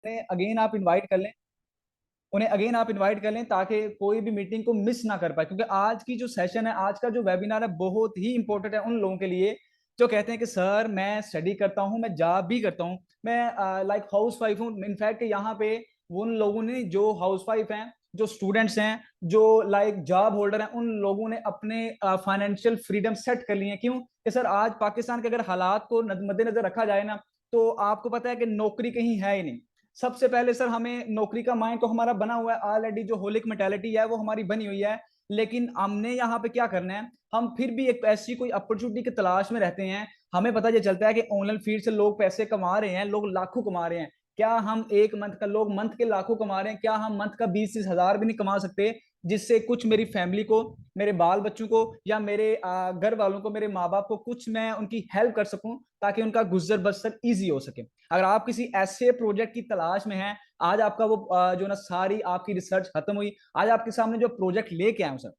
Again आप invite कर लें, उन्हें अगेन आप इनवाइट कर लें ताकि कोई भी मीटिंग को मिस ना कर पाए, क्योंकि आज की जो सेशन है, आज का जो वेबिनार है, बहुत ही इंपॉर्टेंट है उन लोगों के लिए जो कहते हैं कि सर मैं स्टडी करता हूँ, मैं जॉब भी करता हूँ, मैं लाइक हाउस वाइफ हूँ। इनफैक्ट यहाँ पे उन लोगों ने जो हाउस वाइफ हैं, जो स्टूडेंट्स हैं, जो लाइक जॉब होल्डर हैं, उन लोगों ने अपने फाइनेंशियल फ्रीडम सेट कर लिए हैं। क्यों कि सर आज पाकिस्तान के अगर हालात को मद्देनजर रखा जाए ना, तो आपको पता है कि नौकरी कहीं है ही नहीं। सबसे पहले सर हमें नौकरी का माइंड तो हमारा बना हुआ है ऑलरेडी, जो होलिक मेंटालिटी है वो हमारी बनी हुई है। लेकिन हमने यहाँ पे क्या करना है, हम फिर भी एक ऐसी कोई अपॉर्चुनिटी की तलाश में रहते हैं। हमें पता ये चलता है कि ऑनलाइन फील्ड से लोग पैसे कमा रहे हैं, लोग लाखों कमा रहे हैं। क्या हम एक मंथ का, लोग मंथ के लाखों कमा रहे हैं, क्या हम मंथ का 20-30 हजार भी नहीं कमा सकते, जिससे कुछ मेरी फैमिली को, मेरे बाल बच्चों को, या मेरे घर वालों को, मेरे माँ बाप को कुछ मैं उनकी हेल्प कर सकूं, ताकि उनका गुजर बसर ईजी हो सके। अगर आप किसी ऐसे प्रोजेक्ट की तलाश में हैं, आज आपका वो जो ना सारी आपकी रिसर्च खत्म हुई, आज आपके सामने जो प्रोजेक्ट लेके आए सर,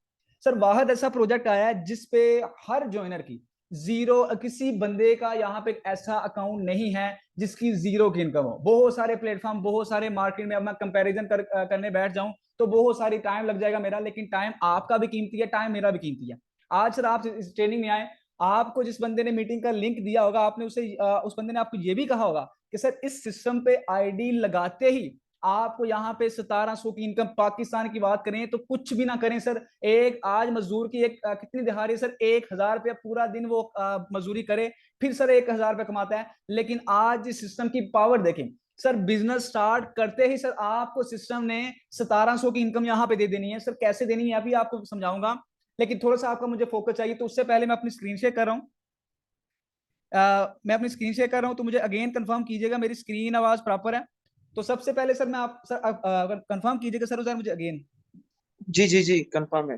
सर वाहद ऐसा प्रोजेक्ट आया है जिसपे हर ज्वाइनर की जीरो, किसी बंदे का यहाँ पे ऐसा अकाउंट नहीं है जिसकी जीरो की इनकम हो। बहुत सारे प्लेटफॉर्म, बहुत सारे मार्केट में, अब मैं कंपैरिजन करने बैठ जाऊं तो बहुत सारी टाइम लग जाएगा मेरा, लेकिन टाइम आपका भी कीमती है, टाइम मेरा भी कीमती है। आज सर आप इस ट्रेनिंग में आए, आपको जिस बंदे ने मीटिंग का लिंक दिया होगा, आपने उसे उस बंदे ने आपको ये भी कहा होगा कि सर इस सिस्टम पे आईडी लगाते ही आपको यहाँ पे 1700 की इनकम, पाकिस्तान की बात करें तो कुछ भी ना करें सर, एक आज मजदूर की एक कितनी दिहाड़ी सर, 1000 रुपया पूरा दिन वो मजदूरी करे, फिर सर 1000 रुपया कमाता है। लेकिन आज इस सिस्टम की पावर देखें सर, बिजनेस स्टार्ट करते ही सर आपको सिस्टम ने 1700 की इनकम यहाँ पे दे देनी है। सर कैसे देनी है अभी आपको समझाऊंगा, लेकिन थोड़ा सा आपका मुझे फोकस चाहिए, तो उससे पहले मैं अपनी स्क्रीन शेयर कर रहा हूँ। मैं अपनी स्क्रीन शेयर कर रहा हूं, तो मुझे अगेन कंफर्म कीजिएगा मेरी स्क्रीन आवाज प्रॉपर है। तो सबसे पहले सर मैं आप सर कंफर्म कीजिएगा सर उधर मुझे अगेन। जी जी जी, कंफर्म है।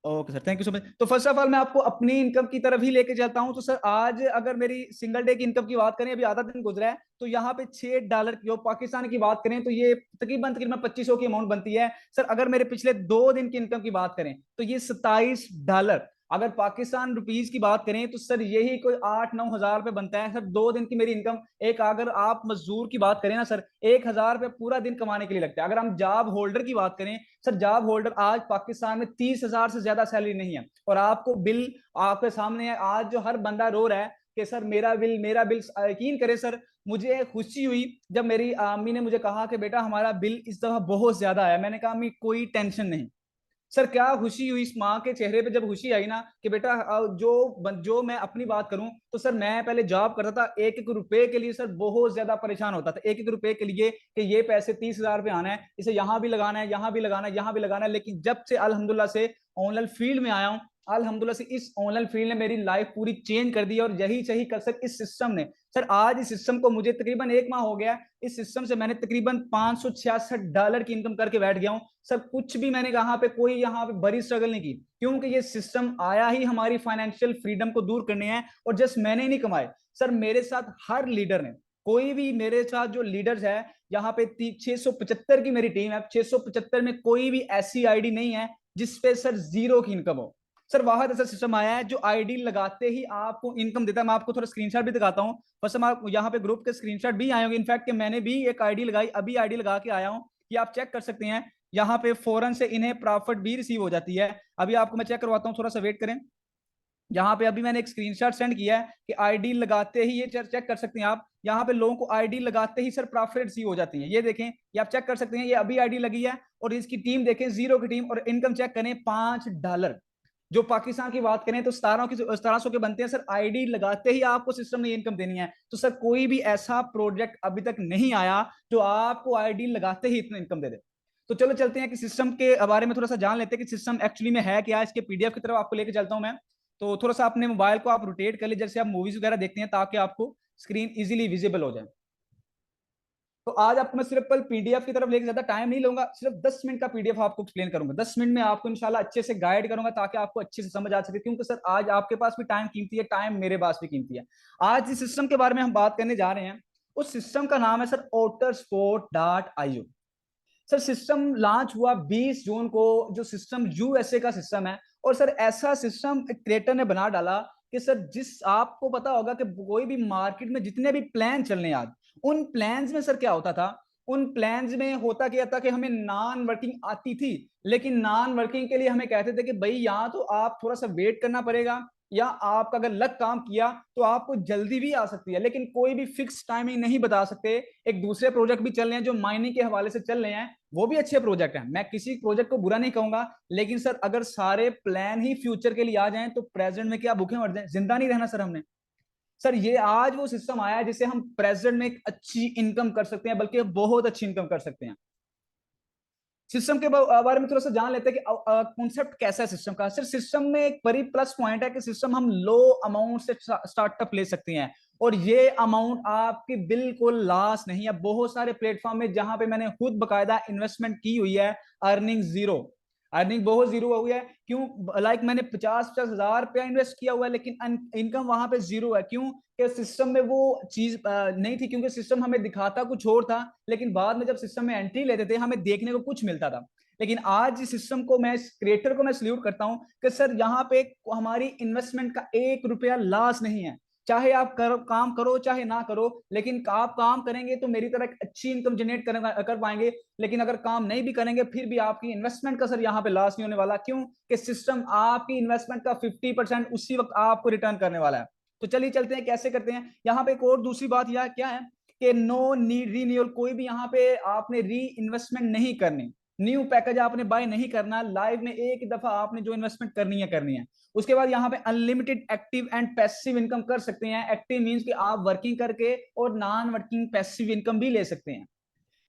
Okay sir, thank you so much. तो फर्स्ट ऑफ ऑल मैं आपको अपनी इनकम की तरफ ही लेके चलता हूं। तो सर आज अगर मेरी सिंगल डे की इनकम की बात करें, अभी आधा दिन गुजरा है, तो यहाँ पे $6 जो पाकिस्तान की बात करें तो ये तकरीबन तकरीबन 2500 की अमाउंट बनती है। सर अगर मेरे पिछले 2 दिन की इनकम की बात करें तो ये $27। अगर पाकिस्तान रुपीज की बात करें तो सर यही कोई 8-9 हजार रुपए बनता है सर 2 दिन की मेरी इनकम। एक अगर आप मजदूर की बात करें ना सर, 1000 रुपये पूरा दिन कमाने के लिए लगता है। अगर हम जॉब होल्डर की बात करें सर, जॉब होल्डर आज पाकिस्तान में 30 हजार से ज्यादा सैलरी नहीं है, और आपको बिल आपके सामने है। आज जो हर बंदा रो रहा है कि सर मेरा बिल, मेरा बिल, यकीन करें सर, मुझे खुशी हुई जब मेरी अम्मी ने मुझे कहा कि बेटा हमारा बिल इस दफा बहुत ज्यादा आया। मैंने कहा अम्मी कोई टेंशन नहीं। सर क्या खुशी हुई इस माँ के चेहरे पे जब खुशी आई ना कि बेटा जो मैं अपनी बात करूं तो सर मैं पहले जॉब करता था, एक एक रुपए के लिए सर बहुत ज्यादा परेशान होता था, एक एक रुपए के लिए कि ये पैसे 30 हजार रुपये आना है, इसे यहाँ भी लगाना है, यहाँ भी लगाना है, यहाँ भी लगाना है। लेकिन जब से अल्हम्दुलिल्लाह से ऑनलाइन फील्ड में आया हूँ, अल्हम्दुलिल्लाह से इस ऑनलाइन फील्ड ने मेरी लाइफ पूरी चेंज कर दी है। और यही सही कर सर इस सिस्टम ने, सर आज इस सिस्टम को मुझे तकरीबन 1 माह हो गया, इस सिस्टम से मैंने तकरीबन $566 की इनकम करके बैठ गया हूं। सर कुछ भी मैंने कहा पे कोई यहाँ पे बड़ी स्ट्रगल नहीं की, क्योंकि ये सिस्टम आया ही हमारी फाइनेंशियल फ्रीडम को दूर करने हैं। और जस्ट मैंने नहीं कमाए सर, मेरे साथ हर लीडर ने, कोई भी मेरे साथ जो लीडर्स है यहाँ पे 675 की मेरी टीम है, 675 में कोई भी ऐसी आईडी नहीं है जिसपे सर जीरो की इनकम हो। सर वाहद ऐसा सिस्टम आया है जो आईडी लगाते ही आपको इनकम देता है। मैं आपको थोड़ा स्क्रीनशॉट भी दिखाता हूँ, बस हम आप यहाँ पे ग्रुप के स्क्रीनशॉट भी आए होंगे। इनफैक्ट कि मैंने भी एक आईडी लगाई, अभी आईडी लगा के आया हूँ, ये आप चेक कर सकते हैं। यहाँ पे फौरन से इन्हें प्रॉफिट भी रिसीव हो जाती है। अभी आपको मैं चेक करवाता हूँ, थोड़ा सा वेट करें। यहाँ पे अभी मैंने एक स्क्रीनशॉट सेंड किया है कि आईडी लगाते ही, ये चेक कर सकते हैं आप, यहाँ पे लोगों को आईडी लगाते ही सर प्रॉफिट रिसीव हो जाती है। ये देखें, ये आप चेक कर सकते हैं, ये अभी आईडी लगी है और इसकी टीम देखें, जीरो की टीम, और इनकम चेक करें $5। जो पाकिस्तान की बात करें तो 1700 के बनते हैं सर। आईडी लगाते ही आपको सिस्टम ने इनकम देनी है। तो सर कोई भी ऐसा प्रोजेक्ट अभी तक नहीं आया जो आपको आईडी लगाते ही इतना इनकम दे दे। तो चलो चलते हैं कि सिस्टम के बारे में थोड़ा सा जान लेते हैं कि सिस्टम एक्चुअली में है क्या। इसके पीडीएफ की तरफ आपको लेके चलता हूं मैं। तो थोड़ा सा अपने मोबाइल को आप रोटेट कर ले, जैसे आप मूवीज वगैरह देखते हैं, ताकि आपको स्क्रीन इजीली विजिबल हो जाए। तो आज आपको मैं सिर्फ कल पीडीएफ की तरफ लेके ज्यादा टाइम नहीं लूंगा, सिर्फ 10 मिनट का पीडीएफ आपको एक्सप्लेन करूंगा। 10 मिनट में आपको इंशाल्लाह अच्छे से गाइड करूंगा ताकि आपको अच्छे से समझ आ सके, क्योंकि सर आज आपके पास भी टाइम कीमती है, टाइम मेरे पास भी कीमती है। आज जिस सिस्टम के बारे में हम बात करने जा रहे हैं उस सिस्टम का नाम है sir OtterSport.io। Sir system launch हुआ 20 जून को, जो सिस्टम यूएसए का सिस्टम है। और सर ऐसा सिस्टम क्रिएटर ने बना डाला कि सर जिस, आपको पता होगा कि कोई भी मार्केट में जितने भी प्लान चल रहे हैं आज, उन प्लान्स में सर क्या होता था, उन प्लान्स में होता क्या था कि हमें नॉन वर्किंग आती थी, लेकिन नॉन वर्किंग के लिए हमें कहते थे कि भाई यहाँ तो आप थोड़ा सा वेट करना पड़ेगा, या आपका अगर लक काम किया तो आपको जल्दी भी आ सकती है, लेकिन कोई भी फिक्स टाइमिंग नहीं बता सकते। एक दूसरे प्रोजेक्ट भी चल रहे हैं जो माइनिंग के हवाले से चल रहे हैं, वो भी अच्छे प्रोजेक्ट हैं, मैं किसी प्रोजेक्ट को बुरा नहीं कहूंगा, लेकिन सर अगर सारे प्लान ही फ्यूचर के लिए आ जाएं तो प्रेजेंट में क्या भूखे मर जाए, जिंदा नहीं रहना सर हमने। सर ये आज वो सिस्टम आया है जिससे हम प्रेजेंट में एक अच्छी इनकम कर सकते हैं, बल्कि बहुत अच्छी इनकम कर सकते हैं। सिस्टम के बारे में थोड़ा सा जान लेते हैं कि कॉन्सेप्ट कैसा है सिस्टम का। सर सिस्टम में एक बड़ी प्लस पॉइंट है कि सिस्टम हम लो अमाउंट से स्टार्टअप ले सकते हैं, और ये अमाउंट आपकी बिल्कुल लॉस नहीं है। बहुत सारे प्लेटफॉर्म में जहां पे मैंने खुद बकायदा इन्वेस्टमेंट की हुई है, अर्निंग जीरो, अर्निंग बहुत जीरो हो गया है। क्यों? लाइक मैंने 50-50 हजार रुपया इन्वेस्ट किया हुआ है, लेकिन इनकम वहां पे जीरो है। क्यों? कि सिस्टम में वो चीज नहीं थी, क्योंकि सिस्टम हमें दिखाता कुछ और था, लेकिन बाद में जब सिस्टम में एंट्री लेते थे हमें देखने को कुछ मिलता था। लेकिन आज इस सिस्टम को मैं, क्रिएटर को मैं सल्यूट करता हूं कि सर यहाँ पे हमारी इन्वेस्टमेंट का 1 रुपया लॉस नहीं है। चाहे आप काम करो चाहे ना करो, लेकिन आप काम करेंगे तो मेरी तरह अच्छी इनकम जनरेट कर पाएंगे। लेकिन अगर काम नहीं भी करेंगे फिर भी आपकी इन्वेस्टमेंट का सर यहाँ पे लॉस नहीं होने वाला। क्यों? कि सिस्टम आपकी इन्वेस्टमेंट का 50% उसी वक्त आपको रिटर्न करने वाला है। तो चलिए चलते हैं कैसे करते हैं। यहाँ पे एक और दूसरी बात यह क्या है कि नो नीड रीन्यूअल, कोई भी यहाँ पे आपने री इन्वेस्टमेंट नहीं करनी, न्यू पैकेज आपने बाय नहीं करना, लाइव में एक दफा आपने जो इन्वेस्टमेंट करनी है। उसके बाद यहाँ पे unlimited active and passive income कर सकते हैं। एक्टिव मींस कि आप वर्किंग करके और नॉन वर्किंग पैसिव इनकम भी ले सकते हैं।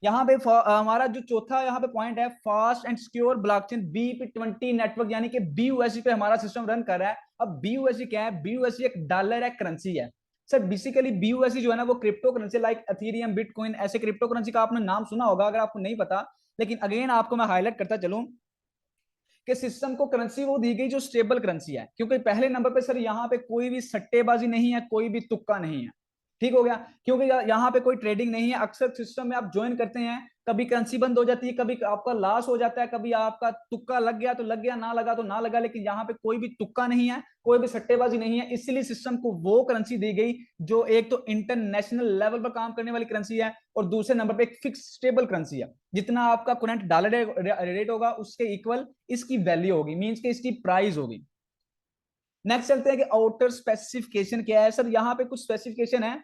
यहाँ पे हमारा जो चौथा यहाँ पे पॉइंट है, fast and secure blockchain BEP20 network, यानी कि BUSD पे हमारा सिस्टम रन कर रहा है। अब BUSD क्या है? BUSD एक डॉलर है, करेंसी है। सर बेसिकली BUSD जो है ना वो crypto currency, like Ethereum, bitcoin, ऐसे क्रिप्टो करेंसी का आपने नाम सुना होगा अगर आपको नहीं पता। लेकिन अगेन आपको मैं हाईलाइट करता चलूं कि सिस्टम को करेंसी वो दी गई जो स्टेबल करेंसी है, क्योंकि पहले नंबर पे सर यहाँ पे कोई भी सट्टेबाजी नहीं है, कोई भी तुक्का नहीं है। ठीक हो गया? क्योंकि यहाँ पे कोई ट्रेडिंग नहीं है। अक्सर सिस्टम में आप ज्वाइन करते हैं, कभी करेंसी बंद हो जाती है, कभी आपका लॉस हो जाता है, कभी आपका तुक्का लग गया तो लग गया, ना लगा तो ना लगा, लेकिन यहाँ पे कोई भी तुक्का नहीं है, कोई भी सट्टेबाजी नहीं है। इसलिए सिस्टम को वो करेंसी दी गई जो एक तो इंटरनेशनल लेवल पर काम करने वाली करेंसी है, और दूसरे नंबर पे एक फिक्स स्टेबल करेंसी है। जितना आपका करंट डॉलर रेट होगा उसके इक्वल इसकी वैल्यू होगी, मींस के इसकी प्राइस होगी। नेक्स्ट चलते हैं कि आउटर स्पेसिफिकेशन क्या है। सर यहाँ पे कुछ स्पेसिफिकेशन है।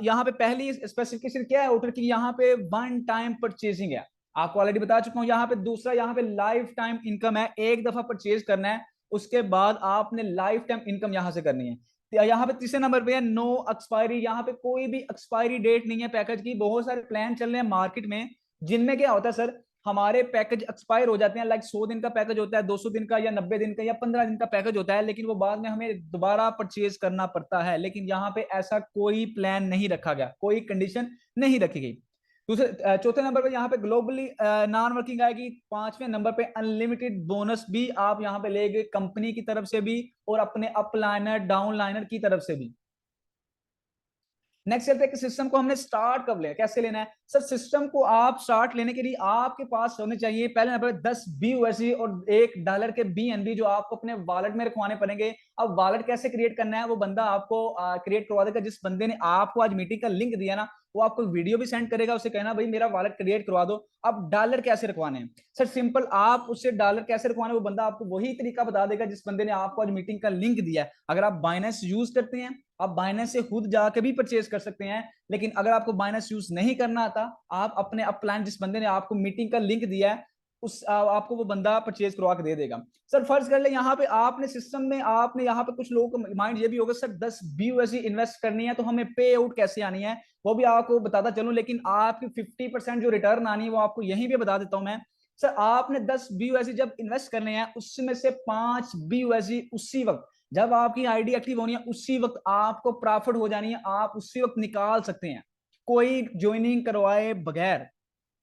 यहाँ पे पहली स्पेसिफिकेशन क्या है आउटर की? यहाँ पे वन टाइम परचेजिंग है, आपको ऑलरेडी बता चुका हूँ। यहाँ पे दूसरा, यहाँ पे लाइफ टाइम इनकम है, एक दफा परचेज करना है, उसके बाद आपने लाइफ टाइम इनकम यहाँ से करनी है। यहाँ पे तीसरे नंबर पे है नो एक्सपायरी, यहाँ पे कोई भी एक्सपायरी डेट नहीं है पैकेज की। बहुत सारे प्लान चल रहे हैं मार्केट में जिनमें क्या होता है सर, हमारे पैकेज एक्सपायर हो जाते हैं, लाइक 100 दिन का पैकेज होता है, 200 दिन का, या 90 दिन का, या 15 दिन का पैकेज होता है, लेकिन वो बाद में हमें दोबारा परचेज करना पड़ता है। लेकिन यहाँ पे ऐसा कोई प्लान नहीं रखा गया, कोई कंडीशन नहीं रखी गई। दूसरे चौथे नंबर पे यहाँ पे ग्लोबली नॉन वर्किंग आएगी। पांचवें नंबर पे अनलिमिटेड बोनस भी आप यहाँ पे लेंगे, कंपनी की तरफ से भी और अपने अपलाइनर डाउनलाइनर की तरफ से भी। नेक्स्ट चलते हैं कि सिस्टम को हमने स्टार्ट कब लेना, कैसे लेना है। सर सिस्टम को आप स्टार्ट लेने के लिए आपके पास होने चाहिए पहले नंबर पे 10 BUSD और $1 के BNB जो आपको अपने वॉलेट में रखवाने पड़ेंगे। अब वॉलेट कैसे क्रिएट करना है वो बंदा आपको क्रिएट करवा देगा। जिस बंदे ने आपको आज मीटिंग का लिंक दिया ना, वो आपको वीडियो भी सेंड करेगा, उसे कहना भाई मेरा वॉलेट क्रिएट करवा दो। अब डॉलर कैसे रखवाने हैं? सर सिंपल, आप उससे डॉलर कैसे रखवाने, वो बंदा आपको वही तरीका बता देगा जिस बंदे ने आपको आज मीटिंग का लिंक दिया है। अगर आप बाइनेंस यूज करते हैं, आप बाइनेंस से खुद जाके भी परचेज कर सकते हैं, लेकिन अगर आपको बाइनेंस यूज नहीं करना आता, आप अपने अपलाइन, जिस बंदे ने आपको मीटिंग का लिंक दिया है उस आपको वो बंदा परचेज करवा के दे देगा। सर फर्ज कर ले यहाँ पे आपने सिस्टम में, आपने यहाँ पे कुछ लोगों को माइंड ये भी होगा सर 10 BUSD इन्वेस्ट करनी है तो हमें पे आउट कैसे आनी है, वो भी आपको बताता चलूं। लेकिन आपकी 50% जो रिटर्न आनी है वो आपको यहीं पे बता देता हूं मैं। सर आपने 10 BUSD जब इन्वेस्ट करने हैं, उसमें से 5 BUSD उसी वक्त, जब आपकी आईडी एक्टिव होनी है उसी वक्त आपको प्रॉफिट हो जानी है, आप उसी वक्त निकाल सकते हैं, कोई ज्वाइनिंग करवाए बगैर।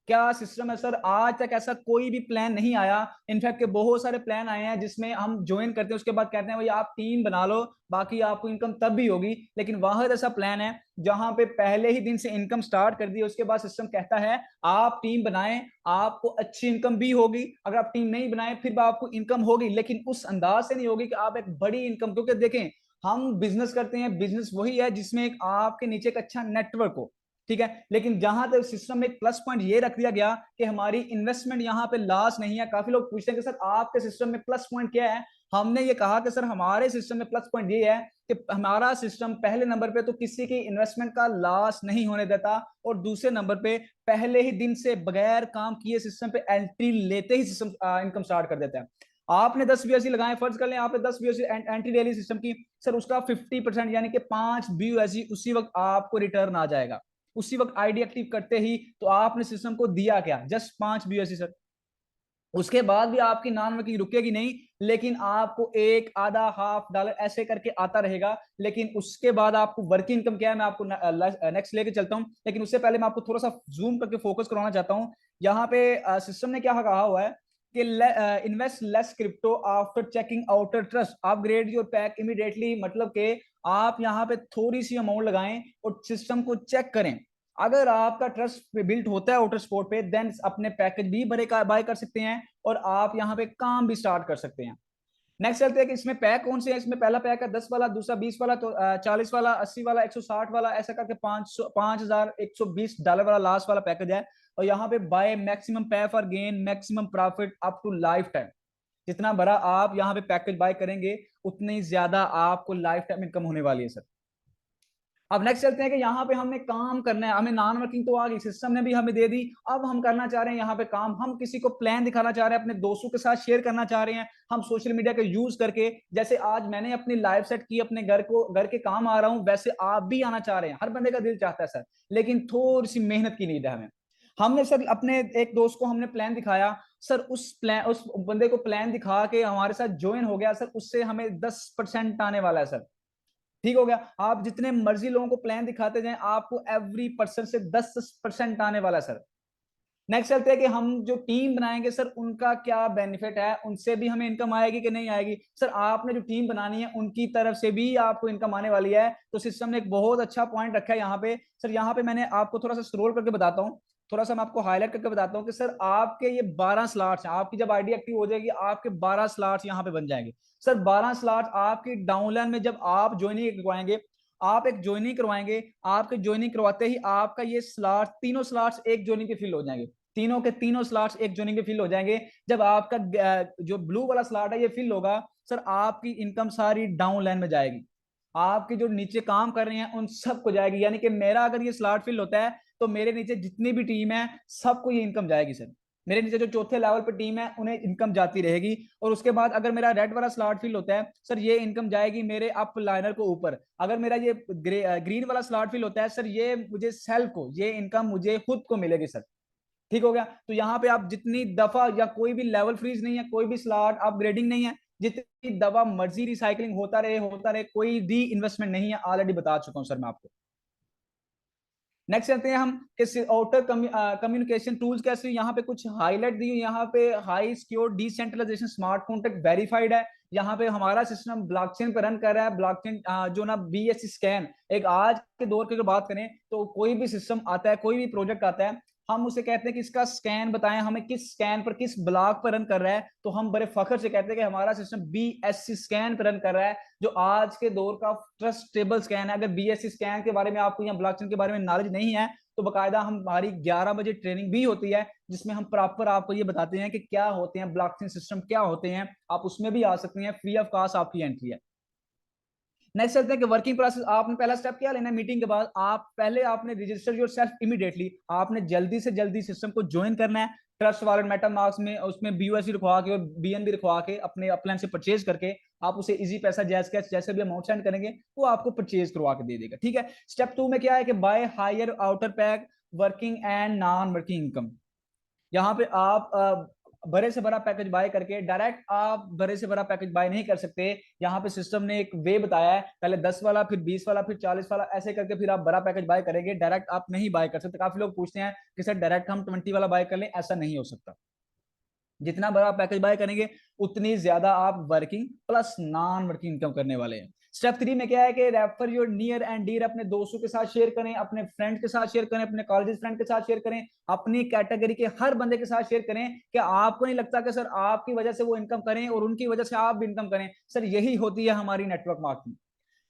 क्या सिस्टम है सर, आज तक ऐसा कोई भी प्लान नहीं आया। इनफैक्ट के बहुत सारे प्लान आए हैं जिसमें हम ज्वाइन करते हैं, उसके बाद कहते हैं भाई आप टीम बना लो, बाकी आपको इनकम तब भी होगी। लेकिन वाहिद ऐसा प्लान है जहां पे पहले ही दिन से इनकम स्टार्ट कर दी, उसके बाद सिस्टम कहता है आप टीम बनाएं, आपको अच्छी इनकम भी होगी। अगर आप टीम नहीं बनाए फिर भी आपको इनकम होगी, लेकिन उस अंदाज से नहीं होगी कि आप एक बड़ी इनकम, क्योंकि देखें हम बिजनेस करते हैं, बिजनेस वही है जिसमें एक आपके नीचे एक अच्छा नेटवर्क हो। ठीक है। लेकिन जहां तक सिस्टम में एक प्लस पॉइंट ये रख दिया गया कि हमारी इन्वेस्टमेंट यहाँ पे लॉस नहीं है। काफी लोग पूछते हैं कि सर आपके सिस्टम में प्लस पॉइंट क्या है। हमने ये कहा कि सर हमारे सिस्टम में प्लस पॉइंट ये है कि हमारा सिस्टम पहले नंबर पे तो किसी की इन्वेस्टमेंट का लॉस नहीं होने देता, और दूसरे नंबर पे पहले ही दिन से बगैर काम किए सिस्टम पे एंट्री लेते ही सिस्टम इनकम स्टार्ट कर देता है। आपने 10 बीओसी लगाए, फर्ज कर लें आपने 10 बीओसी एंट्री डेली सिस्टम की, सर उसका 50% यानी कि 5 बीओसी उसी वक्त आपको रिटर्न आ जाएगा। उसी वक्त आईडी एक्टिव करते ही तो आपने सिस्टम को दिया क्या, जस्ट 5 बीओसी सर। उसके बाद भी आपकी नॉन वर्किंग रुकेगी नहीं, लेकिन आपको एक आधा $1/2 ऐसे करके आता रहेगा। लेकिन उसके बाद आपको वर्किंग इनकम क्या है, मैं आपको नेक्स्ट लेके चलता हूं। लेकिन उससे पहले मैं आपको थोड़ा सा जूम करके फोकस करवाना चाहता हूं। यहाँ पे सिस्टम ने क्या कहा हुआ है कि invest less crypto after checking outer trust upgrade your pack immediately, मतलब कि आप यहाँ पे थोड़ी सी अमाउंट लगाएं और सिस्टम को चेक करें। अगर आपका ट्रस्ट बिल्ट होता है आउटर स्पोर्ट पे, देन अपने पैकेज भी भरे बाय कर सकते हैं और आप यहाँ पे काम भी स्टार्ट कर सकते हैं। नेक्स्ट चलते हैं कि इसमें पैक कौन से हैं। इसमें पहला पैक है 10 वाला, दूसरा 20 वाला, तो 40 वाला, 80 वाला, 160 वाला, ऐसा करके $5120 वाला लास्ट वाला पैकेज है। और यहाँ पे buy maximum pay for gain maximum profit up to lifetime. जितना बड़ा आप यहाँ पे पैकेज बाय करेंगे उतनी ज्यादा आपको लाइफ टाइम इनकम होने वाली है सर। अब नेक्स्ट चलते हैं कि यहाँ पे हमने काम करना है, हमें नॉन वर्किंग तो आ गई, सिस्टम ने भी हमें दे दी। अब हम करना चाह रहे हैं यहाँ पे काम, हम किसी को प्लान दिखाना चाह रहे हैं, अपने दोस्तों के साथ शेयर करना चाह रहे हैं। हम सोशल मीडिया का यूज करके, जैसे आज मैंने अपनी लाइफ सेट की, अपने घर के काम आ रहा हूँ, वैसे आप भी आना चाह रहे हैं। हर बंदे का दिल चाहता है सर, लेकिन थोड़ी सी मेहनत की नीड है हमें। हमने सर अपने एक दोस्त को हमने प्लान दिखाया सर, उस बंदे को प्लान दिखा के हमारे साथ ज्वाइन हो गया सर, उससे हमें 10% आने वाला है सर। ठीक हो गया। आप जितने मर्जी लोगों को प्लान दिखाते जाएं, आपको एवरी पर्सन से 10% आने वाला सर। नेक्स्ट चलते हैं कि हम जो टीम बनाएंगे सर, उनका क्या बेनिफिट है, उनसे भी हमें इनकम आएगी कि नहीं आएगी। सर आपने जो टीम बनानी है उनकी तरफ से भी आपको इनकम आने वाली है। तो सिस्टम ने एक बहुत अच्छा पॉइंट रखा है यहाँ पे सर। यहाँ पे मैंने आपको थोड़ा सा स्क्रॉल करके बताता हूँ, थोड़ा सा मैं आपको हाईलाइट करके बताता हूँ कि सर आपके ये 12 स्लॉट्स हैं। आपकी जब आईडी एक्टिव हो जाएगी, आपके 12 स्लॉट्स यहाँ पे बन जाएंगे सर। 12 स्लॉट्स आपकी डाउनलाइन में जब आप ज्वाइनिंग करवाएंगे, आप एक ज्वाइनिंग करवाएंगे, आपके ज्वाइनिंग करवाते ही आपका ये स्लॉट, तीनों स्लॉट्स एक ज्वाइनिंग के फिल हो जाएंगे। तीनों के तीनों स्लॉट्स एक ज्वाइनिंग के फिल हो जाएंगे। जब आपका जो ब्लू वाला स्लॉट है ये फिल होगा सर, आपकी इनकम सारी डाउन लाइन में जाएगी। आपके जो नीचे काम कर रहे हैं उन सबको जाएगी। यानी कि मेरा अगर ये स्लॉट फिल होता है तो मेरे नीचे जितनी भी टीम है सबको ये इनकम जाएगी सर। मेरे नीचे जो चौथे लेवल पर टीम है उन्हें इनकम जाती रहेगी। और उसके बाद अगर मेरा रेड वाला स्लॉट फिल होता है सर, ये इनकम जाएगी मेरे अप लाइनर को ऊपर। अगर मेरा ये ग्रीन वाला स्लॉट फिल होता है सर, ये मुझे सेल्फ को, ये इनकम मुझे खुद को मिलेगी सर। ठीक हो गया। तो यहाँ पे आप जितनी दफा, या कोई भी लेवल फ्रीज नहीं है, कोई भी स्लॉट अपग्रेडिंग नहीं है, जितनी दफा मर्जी रिसाइकलिंग होता रहे, कोई री इन्वेस्टमेंट नहीं है। ऑलरेडी बता चुका हूं सर मैं आपको। नेक्स्ट चलते हैं हम कि आउटर कम्युनिकेशन टूल्स कैसे, यहाँ पे कुछ हाईलाइट दी। यहाँ पे high secure decentralisation smart contract verified है। यहाँ पे हमारा सिस्टम ब्लॉकचेन पे रन कर रहा है। ब्लॉकचेन जो ना बीएससी स्कैन, एक आज के दौर की अगर बात करें तो कोई भी सिस्टम आता है, कोई भी प्रोजेक्ट आता है, हम उसे कहते हैं कि इसका स्कैन बताएं हमें, किस स्कैन पर, किस ब्लॉक पर रन कर रहा है। तो हम बड़े फखर से कहते हैं कि हमारा सिस्टम बीएससी स्कैन पर रन कर रहा है, जो आज के दौर का ट्रस्टेबल स्कैन है। अगर बीएससी स्कैन के बारे में आपको या ब्लॉकचेन के बारे में नॉलेज नहीं है तो बकायदा हमारी 11 बजे ट्रेनिंग भी होती है, जिसमें हम प्रॉपर आपको ये बताते हैं कि क्या होते हैं ब्लॉकचेन सिस्टम, क्या होते हैं। आप उसमें भी आ सकते हैं, फ्री ऑफ कॉस्ट आपकी एंट्री है। नेक्स्ट चलते हैं कि वर्किंग प्रोसेस। आपने पहला स्टेप क्या लेना है मीटिंग के बाद, आप पहले आपने रजिस्टर योरसेल्फ इमीडिएटली। आपने जल्दी से जल्दी सिस्टम को ज्वाइन करना है। ट्रस्ट वॉलेट मेटामास्क में उसमें बीयूएसडी रखवा के और बीएनबी रखवा के अपने अपलाइन से परचेज करके आप उसे इजी पैसा जैज कैश जैसे भी अमाउंट सेंड करेंगे वो आपको परचेज करवा के दे देगा। ठीक है। स्टेप 2 में क्या है कि by higher outer pack working and non working income. यहाँ पे आप बड़े से बड़ा पैकेज बाय करके डायरेक्ट आप बड़े से बड़ा पैकेज बाय नहीं कर सकते। यहाँ पे सिस्टम ने एक वे बताया है, पहले 10 वाला, फिर 20 वाला, फिर 40 वाला, ऐसे करके फिर आप बड़ा पैकेज बाय करेंगे। डायरेक्ट आप नहीं बाय कर सकते। काफी लोग पूछते हैं कि सर डायरेक्ट हम 20 वाला बाय कर लें, ऐसा नहीं हो सकता। जितना बड़ा पैकेज बाय करेंगे उतनी ज्यादा आप working plus non working income करने वाले हैं। स्टेप 3 में क्या है कि refer your near and dear, अपने दोस्तों के साथ शेयर करें, अपने फ्रेंड के साथ शेयर करें, अपने कॉलेज फ्रेंड के साथ शेयर करें, अपनी कैटेगरी के हर बंदे के साथ शेयर करें। क्या आपको नहीं लगता कि सर आपकी वजह से वो इनकम करें और उनकी वजह से आप भी इनकम करें? सर यही होती है हमारी नेटवर्क मार्केटिंग।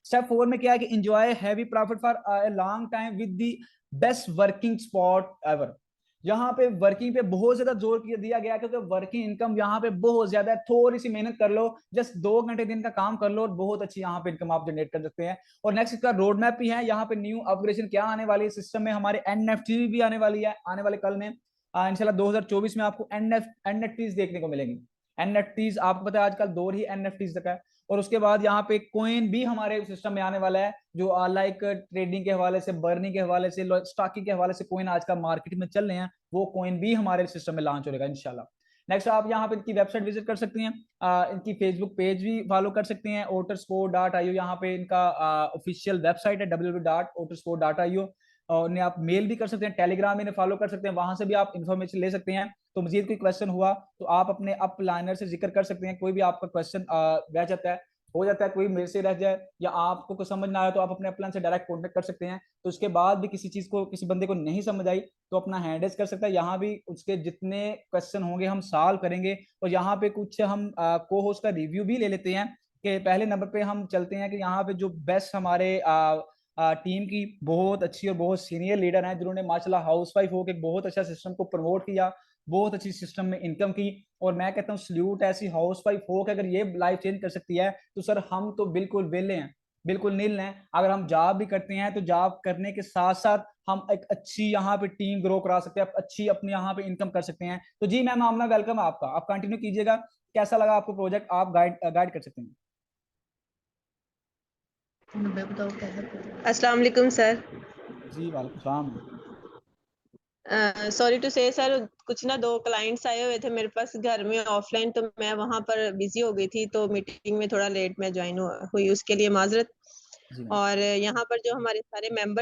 स्टेप 4 में क्या है कि enjoy heavy profit for a long time with the best working spot ever. यहाँ पे वर्किंग पे बहुत ज्यादा जोर दिया गया क्योंकि वर्किंग इनकम यहाँ पे बहुत ज्यादा है। थोड़ी सी मेहनत कर लो, जस्ट 2 घंटे दिन का काम कर लो और बहुत अच्छी यहाँ पे इनकम आप जनरेट कर सकते हैं। और नेक्स्ट इसका रोड मैप भी है। यहाँ पे न्यू अपग्रेडेशन क्या आने वाली है सिस्टम में, हमारे एनएफटी भी आने वाली है आने वाले कल में। इंशाल्लाह 2024 में आपको एनएफटीज देखने को मिलेंगी। एनएफटीज आपको पता है आजकल दौर ही एनएफटीज का है। और उसके बाद यहाँ पे कोइन भी हमारे सिस्टम में आने वाला है, जो लाइक ट्रेडिंग के हवाले से, बर्निंग के हवाले से, स्टॉकिंग के हवाले से कोइन आजकल मार्केट में चल रहे हैं, वो कोइन भी हमारे सिस्टम में लॉन्च होगा इंशाल्लाह। नेक्स्ट आप यहाँ पे इनकी वेबसाइट विजिट कर सकती हैं, इनकी फेसबुक पेज भी फॉलो कर सकती हैं, otersport.io यहाँ पे इनका ऑफिशियल वेबसाइट है www.otersport.io। और उन्हें आप मेल भी कर सकते हैं, टेलीग्राम इन्हें फॉलो कर सकते हैं, वहां से भी आप इन्फॉर्मेशन ले सकते हैं। तो मजीद कोई क्वेश्चन हुआ तो आप अपने अप प्लानर से जिक्र कर सकते हैं। कोई भी आपका क्वेश्चन रह जाता है, हो जाता है कोई मेरे से रह जाए या आपको कुछ समझ ना आए, तो आप अपने अपलाइन से डायरेक्ट कॉन्टेक्ट कर सकते हैं। तो उसके बाद भी किसी चीज को, किसी बंदे को नहीं समझ आई तो अपना हैंड रेज कर सकता है। यहाँ भी उसके जितने क्वेश्चन होंगे हम सॉल्व करेंगे। और यहाँ पे कुछ हम को होस्ट का रिव्यू भी ले लेते हैं कि पहले नंबर पे हम चलते हैं कि यहाँ पे जो बेस्ट हमारे टीम की बहुत अच्छी और बहुत सीनियर लीडर हैं, जिन्होंने माशाल्लाह हाउसवाइफ होकर बहुत अच्छा सिस्टम को प्रमोट किया, बहुत अच्छी सिस्टम में इनकम की। और मैं कहता हूँ सल्यूट, ऐसी हाउसवाइफ हो कि अगर ये लाइफ चेंज कर सकती है तो सर हम तो बिल्कुल वेले हैं, बिल्कुल नील हैं। अगर हम जॉब भी करते हैं तो जॉब करने के साथ साथ हम एक अच्छी यहाँ पे टीम ग्रो करा सकते हैं, अच्छी अपने यहाँ पे इनकम कर सकते हैं। तो जी मैम आमना, वेलकम है आपका, आप कंटिन्यू कीजिएगा। कैसा लगा आपको प्रोजेक्ट, आप गाइड कर सकते हैं। अस्सलाम वालेकुम सर। जी वालेकुम सलाम। सॉरी टू से सर, कुछ ना 2 क्लाइंट्स आए हुए थे मेरे पास घर में ऑफलाइन, तो मैं वहाँ पर बिजी हो गई थी, तो मीटिंग में थोड़ा लेट मैं ज्वाइन हुई, उसके लिए माजरत। जी मैम। और यहाँ पर जो हमारे सारे मेंबर